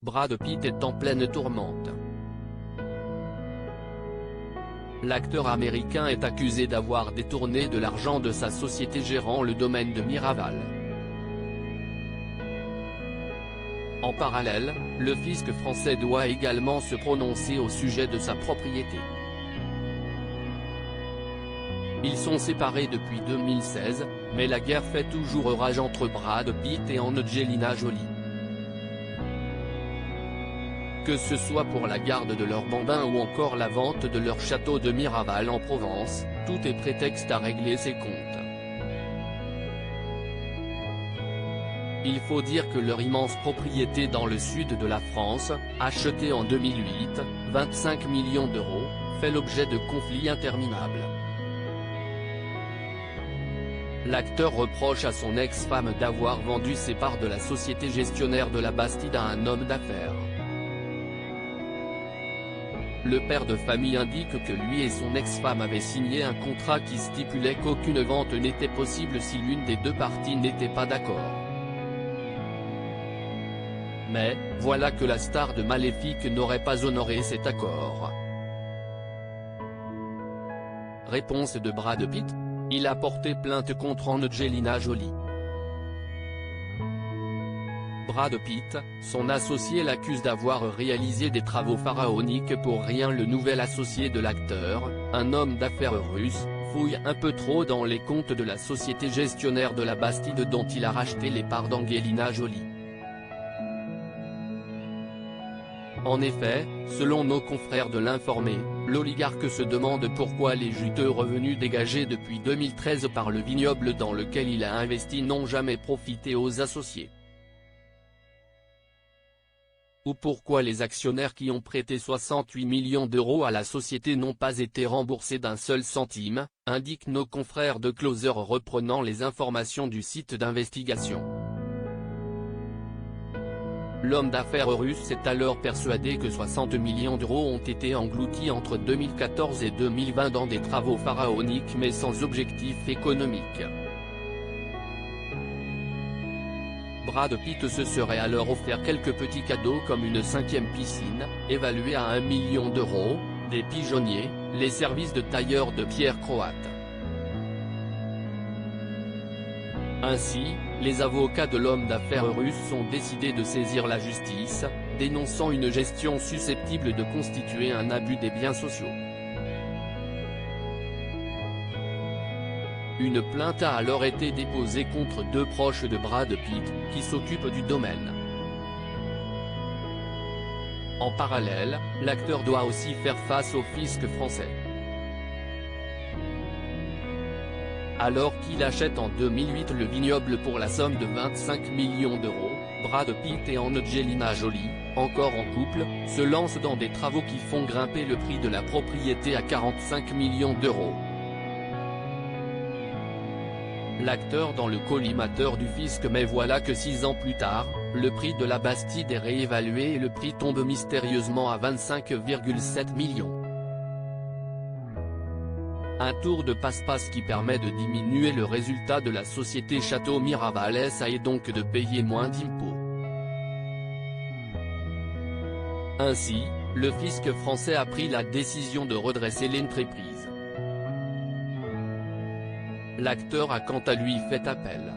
Brad Pitt est en pleine tourmente. L'acteur américain est accusé d'avoir détourné de l'argent de sa société gérant le domaine de Miraval. En parallèle, le fisc français doit également se prononcer au sujet de sa propriété. Ils sont séparés depuis 2016, mais la guerre fait toujours rage entre Brad Pitt et Angelina Jolie. Que ce soit pour la garde de leur bambin ou encore la vente de leur château de Miraval en Provence, tout est prétexte à régler ses comptes. Il faut dire que leur immense propriété dans le sud de la France, achetée en 2008, 25 millions d'euros, fait l'objet de conflits interminables. L'acteur reproche à son ex-femme d'avoir vendu ses parts de la société gestionnaire de la Bastide à un homme d'affaires. Le père de famille indique que lui et son ex-femme avaient signé un contrat qui stipulait qu'aucune vente n'était possible si l'une des deux parties n'était pas d'accord. Mais, voilà que la star de Maléfique n'aurait pas honoré cet accord. Réponse de Brad Pitt. Il a porté plainte contre Angelina Jolie. Brad Pitt, son associé l'accuse d'avoir réalisé des travaux pharaoniques pour rien. Le nouvel associé de l'acteur, un homme d'affaires russe, fouille un peu trop dans les comptes de la société gestionnaire de la Bastide dont il a racheté les parts d'Angelina Jolie. En effet, selon nos confrères de l'Informé, l'oligarque se demande pourquoi les juteux revenus dégagés depuis 2013 par le vignoble dans lequel il a investi n'ont jamais profité aux associés. Ou pourquoi les actionnaires qui ont prêté 68 millions d'euros à la société n'ont pas été remboursés d'un seul centime, indiquent nos confrères de Closer reprenant les informations du site d'investigation. L'homme d'affaires russe est alors persuadé que 60 millions d'euros ont été engloutis entre 2014 et 2020 dans des travaux pharaoniques mais sans objectif économique. Brad Pitt se serait alors offert quelques petits cadeaux comme une 5e piscine, évaluée à 1 million d'euros, des pigeonniers, les services de tailleur de pierre croate. Ainsi, les avocats de l'homme d'affaires russe ont décidé de saisir la justice, dénonçant une gestion susceptible de constituer un abus des biens sociaux. Une plainte a alors été déposée contre 2 proches de Brad Pitt, qui s'occupent du domaine. En parallèle, l'acteur doit aussi faire face au fisc français. Alors qu'il achète en 2008 le vignoble pour la somme de 25 millions d'euros, Brad Pitt et Angelina Jolie, encore en couple, se lancent dans des travaux qui font grimper le prix de la propriété à 45 millions d'euros. L'acteur dans le collimateur du fisc, mais voilà que 6 ans plus tard, le prix de la Bastide est réévalué et le prix tombe mystérieusement à 25,7 millions. Un tour de passe-passe qui permet de diminuer le résultat de la société Château Miraval SA et donc de payer moins d'impôts. Ainsi, le fisc français a pris la décision de redresser l'entreprise. L'acteur a quant à lui fait appel.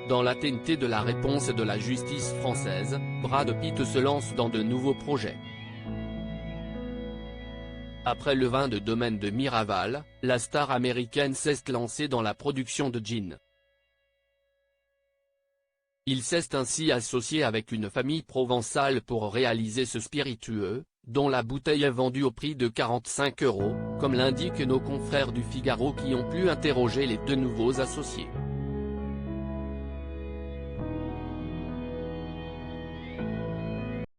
Dans l'attente de la réponse de la justice française, Brad Pitt se lance dans de nouveaux projets. Après le vin de domaine de Miraval, la star américaine s'est lancée dans la production de gin. Il s'est ainsi associé avec une famille provençale pour réaliser ce spiritueux, dont la bouteille est vendue au prix de 45 €, comme l'indiquent nos confrères du Figaro qui ont pu interroger les 2 nouveaux associés.